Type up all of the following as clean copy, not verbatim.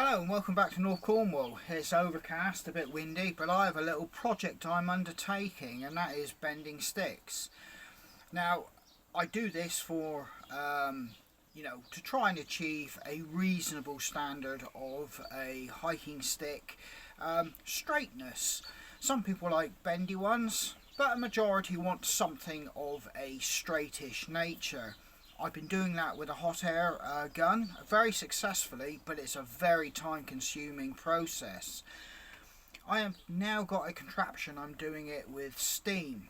Hello and welcome back to North Cornwall. It's overcast, a bit windy, but I have a little project I'm undertaking, and that is bending sticks. Now, I do this for, to try and achieve a reasonable standard of a hiking stick straightness. Some people like bendy ones, but a majority want something of a straightish nature. I've been doing that with a hot air gun very successfully, but it's a very time consuming process. I have now got a contraption. I'm doing it with steam.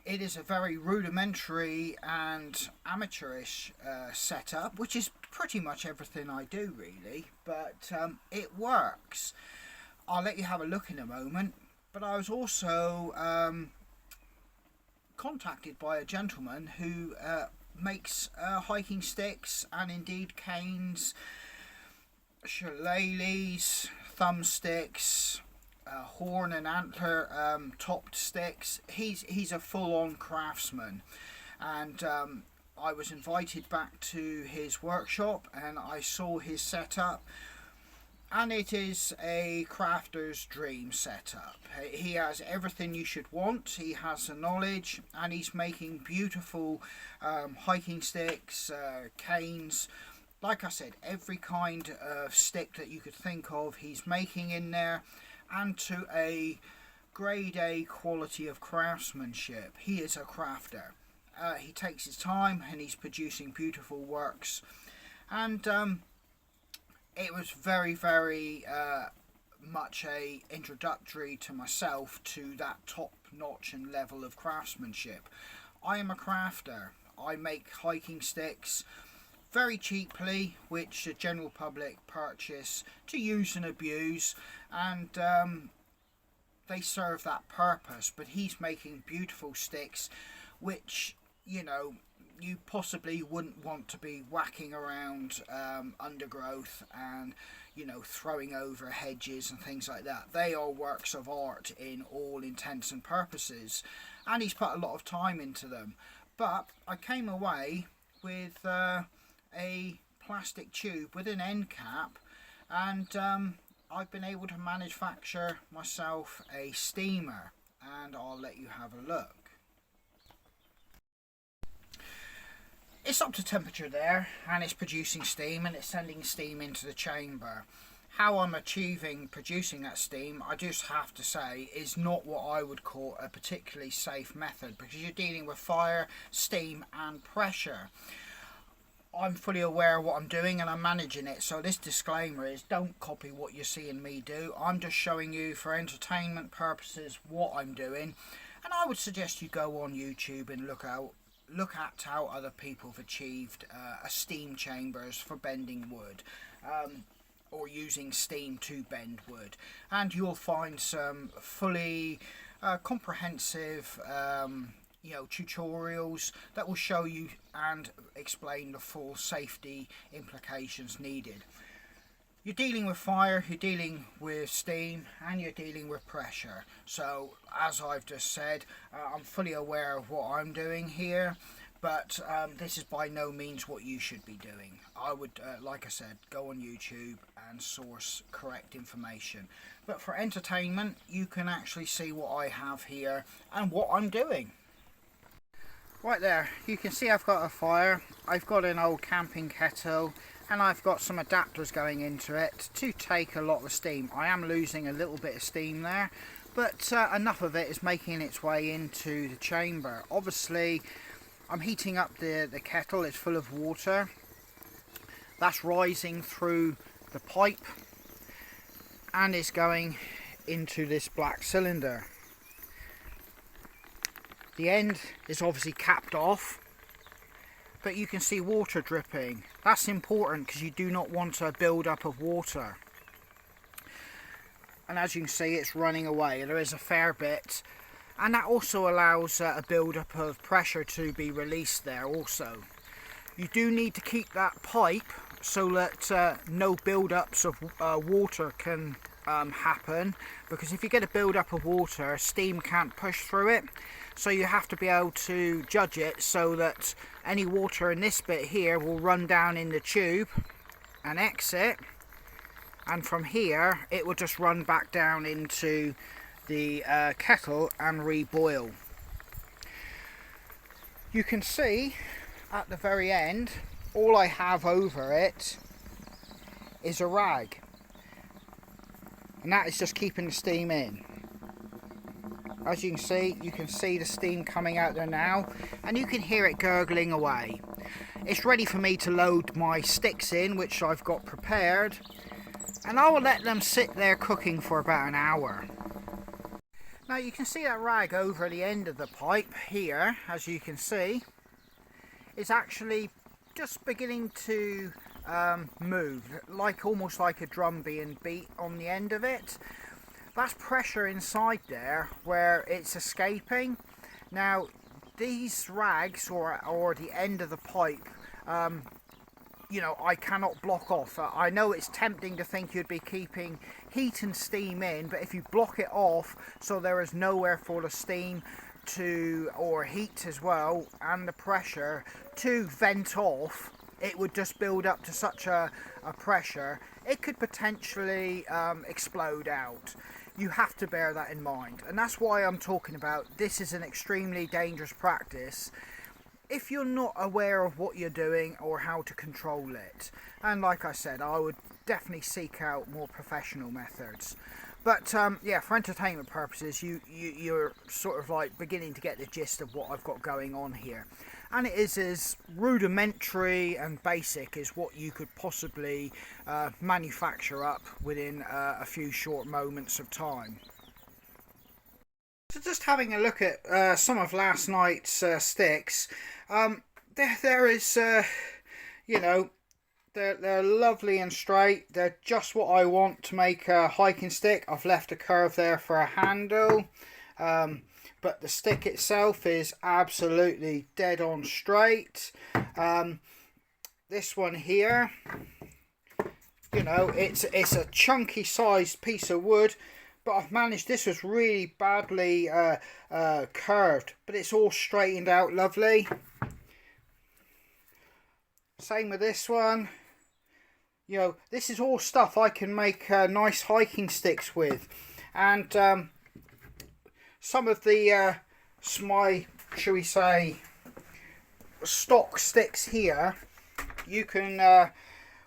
It is a very rudimentary and amateurish setup, which is pretty much everything I do really, but it works. I'll let you have a look in a moment, but I was also contacted by a gentleman who makes hiking sticks and indeed canes, shillelaghs, thumbsticks, horn and antler topped sticks. He's a full-on craftsman, and I was invited back to his workshop and I saw his setup, and it is a crafter's dream setup. He has everything you should want. He has the knowledge, and he's making beautiful hiking sticks, canes. Like I said, every kind of stick that you could think of he's making in there, and to a grade A quality of craftsmanship. He is a crafter. He takes his time and he's producing beautiful works, and it was very much a introductory to myself to that top notch and level of craftsmanship. I am a crafter. I make hiking sticks very cheaply, which the general public purchase to use and abuse, and they serve that purpose. But he's making beautiful sticks which, you possibly wouldn't want to be whacking around undergrowth and throwing over hedges and things like that. They are works of art in all intents and purposes, and he's put a lot of time into them. But I came away with a plastic tube with an end cap, and I've been able to manufacture myself a steamer, and I'll let you have a look. It's up to temperature there, and it's producing steam, and it's sending steam into the chamber. How I'm producing that steam, I just have to say, is not what I would call a particularly safe method, because you're dealing with fire, steam and pressure. I'm fully aware of what I'm doing and I'm managing it, so this disclaimer is don't copy what you're seeing me do. I'm just showing you for entertainment purposes what I'm doing, and I would suggest you go on YouTube and look at how other people have achieved a steam chambers for bending wood, or using steam to bend wood, and you'll find some fully comprehensive tutorials that will show you and explain the full safety implications needed. You're dealing with fire, you're dealing with steam, and you're dealing with pressure. So, as I've just said, I'm fully aware of what I'm doing here, but this is by no means what you should be doing. I would, like I said, go on YouTube and source correct information. But for entertainment, you can actually see what I have here and what I'm doing. Right there, you can see I've got a fire, I've got an old camping kettle, and I've got some adapters going into it to take a lot of steam. I am losing a little bit of steam there, but enough of it is making its way into the chamber. Obviously, I'm heating up the kettle. It's full of water. That's rising through the pipe and is going into this black cylinder. The end is obviously capped off, but you can see water dripping. That's important because you do not want a build-up of water. And as you can see, it's running away. There is a fair bit, and that also allows a build-up of pressure to be released there also. You do need to keep that pipe so that no build-ups of water can happen, because if you get a build-up of water, steam can't push through it. So you have to be able to judge it so that any water in this bit here will run down in the tube and exit and from here it will just run back down into the kettle and reboil. You can see at the very end, all I have over it is a rag, and that is just keeping the steam in. As you can see the steam coming out there now, and you can hear it gurgling away. It's ready for me to load my sticks in, which I've got prepared, and I will let them sit there cooking for about an hour. Now you can see that rag over the end of the pipe here, as you can see, is actually just beginning to move, almost like a drum being beat on the end of it. That's pressure inside there where it's escaping. Now these rags or the end of the pipe, you know, I cannot block off. I know it's tempting to think you'd be keeping heat and steam in, but if you block it off so there is nowhere for the steam to, or heat as well, and the pressure to vent off, it would just build up to such a pressure it could potentially explode out. You have to bear that in mind, and that's why I'm talking about this is an extremely dangerous practice if you're not aware of what you're doing or how to control it. And like I said, I would definitely seek out more professional methods. But yeah, for entertainment purposes, you're sort of like beginning to get the gist of what I've got going on here. And it is as rudimentary and basic as what you could possibly manufacture up within a few short moments of time. So just having a look at some of last night's sticks, there is, you know, they're lovely and straight. They're just what I want to make a hiking stick. I've left a curve there for a handle, but the stick itself is absolutely dead on straight. This one here, you know, it's a chunky sized piece of wood, but I've managed, this was really badly curved, but it's all straightened out lovely. Same with this one. You know, this is all stuff I can make nice hiking sticks with. And some of the my, shall we say, stock sticks here, you can,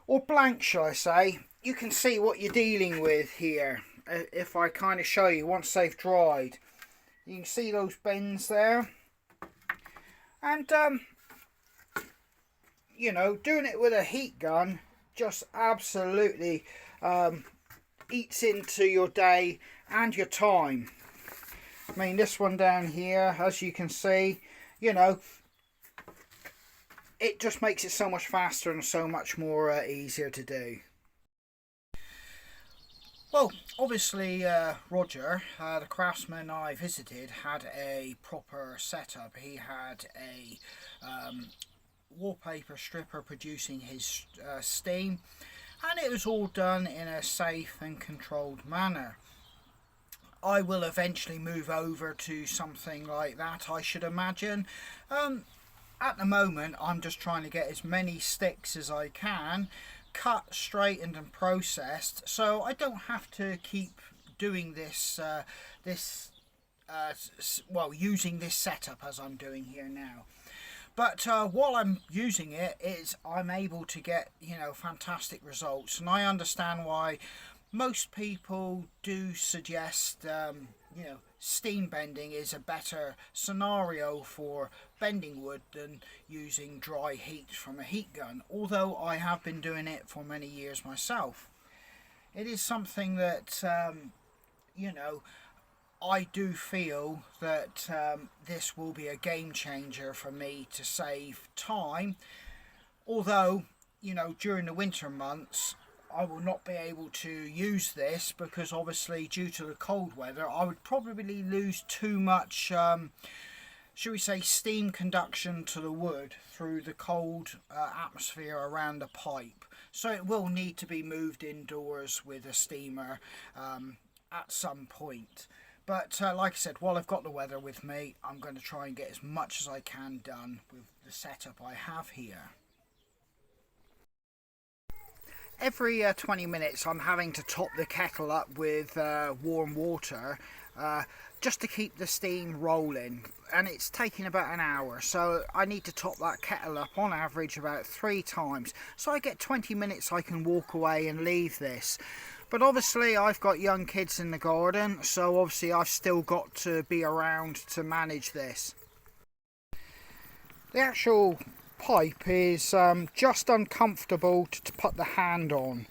or blank shall I say, you can see what you're dealing with here. If I kind of show you once they've dried, you can see those bends there. And you know, doing it with a heat gun just absolutely eats into your day and your time. I mean, this one down here, as you can see, you know, it just makes it so much faster and so much more easier to do. Well, obviously Roger, the craftsman I visited, had a proper setup. He had a wallpaper stripper producing his steam, and it was all done in a safe and controlled manner. I will eventually move over to something like that, I should imagine. At the moment I'm just trying to get as many sticks as I can cut, straightened and processed, so I don't have to keep doing this well, using this setup as I'm doing here now. But while I'm using it, I'm able to get, you know, fantastic results, and I understand why most people do suggest you know, steam bending is a better scenario for bending wood than using dry heat from a heat gun, although I have been doing it for many years myself. It is something that you know, I do feel that this will be a game changer for me to save time, although, you know, during the winter months I will not be able to use this because obviously due to the cold weather I would probably lose too much, should we say, steam conduction to the wood through the cold atmosphere around the pipe. So it will need to be moved indoors with a steamer at some point. But like I said, while I've got the weather with me, I'm going to try and get as much as I can done with the setup I have here. Every 20 minutes I'm having to top the kettle up with warm water just to keep the steam rolling, and it's taking about an hour, so I need to top that kettle up on average about 3 times, so I get 20 minutes I can walk away and leave this. But obviously I've got young kids in the garden, so obviously I've still got to be around to manage this. The actual pipe is just uncomfortable to put the hand on.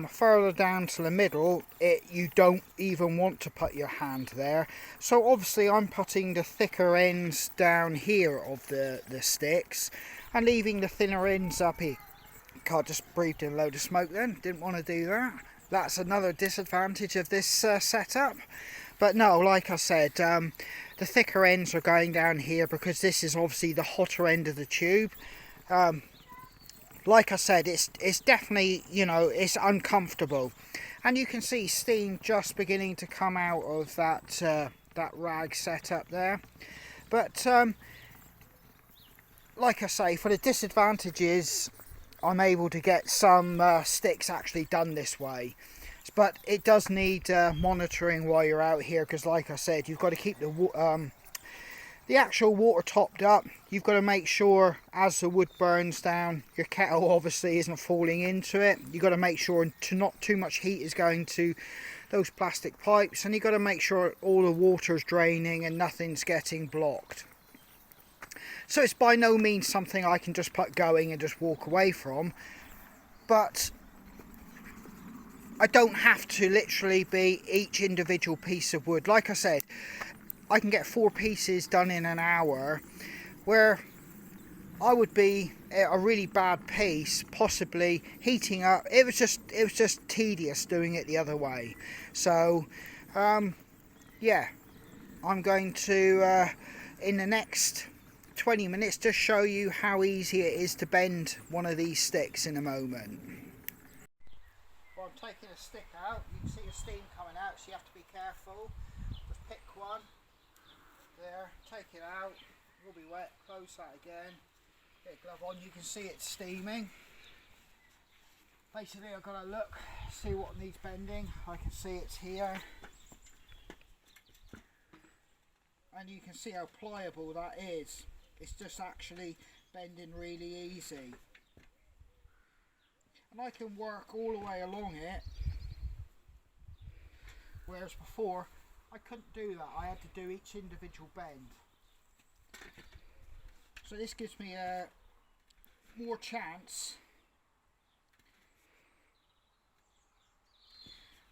Further down to the middle, you don't even want to put your hand there. So obviously I'm putting the thicker ends down here of the sticks and leaving the thinner ends up here. God, just breathed in a load of smoke then, didn't want to do that. That's another disadvantage of this setup. But no, like I said, the thicker ends are going down here because this is obviously the hotter end of the tube. Like I said, it's definitely, you know, it's uncomfortable, and you can see steam just beginning to come out of that rag setup there. But like I say, for the disadvantages, I'm able to get some sticks actually done this way. But it does need monitoring while you're out here, because like I said, you've got to keep the actual water topped up. You've got to make sure as the wood burns down, your kettle obviously isn't falling into it. You've got to make sure not too much heat is going to those plastic pipes, and you've got to make sure all the water's draining and nothing's getting blocked. So it's by no means something I can just put going and just walk away from, but I don't have to literally be each individual piece of wood. Like I said, I can get 4 pieces done in an hour, where I would be a really bad piece, possibly heating up. It was just tedious doing it the other way. So yeah, I'm going to in the next 20 minutes just show you how easy it is to bend one of these sticks in a moment. Well, I'm taking a stick out. You can see the steam coming out, so you have to be careful. Just pick one. There, take it out. It will be wet. Close that again. Get a glove on. You can see it's steaming. Basically, I've got to look, see what needs bending. I can see it's here. And you can see how pliable that is. It's just actually bending really easy. And I can work all the way along it, whereas before I couldn't do that. I had to do each individual bend. So this gives me a more chance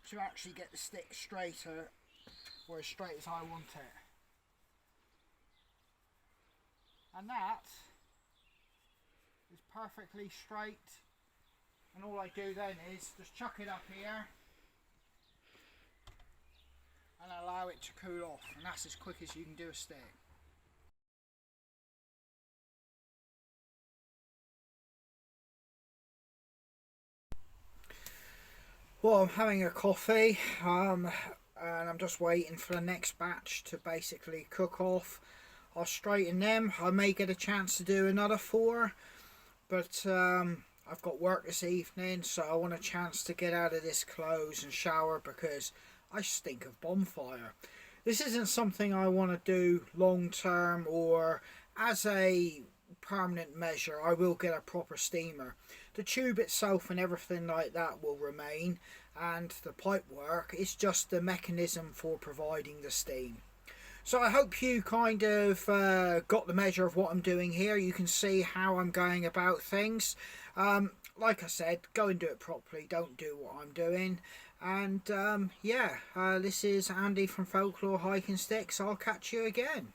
to actually get the stick straighter, or as straight as I want it. And that is perfectly straight, and all I do then is just chuck it up here and allow it to cool off, and that's as quick as you can do a stick. Well, I'm having a coffee and I'm just waiting for the next batch to basically cook off. I'll straighten them. I may get a chance to do another 4, but I've got work this evening, so I want a chance to get out of this clothes and shower because I stink of bonfire. This isn't something I want to do long term or as a permanent measure. I will get a proper steamer. The tube itself and everything like that will remain, and the pipe work is just the mechanism for providing the steam. So I hope you kind of got the measure of what I'm doing here. You can see how I'm going about things. Like I said, go and do it properly. Don't do what I'm doing. And yeah, this is Andy from Folklore Hiking Sticks. I'll catch you again.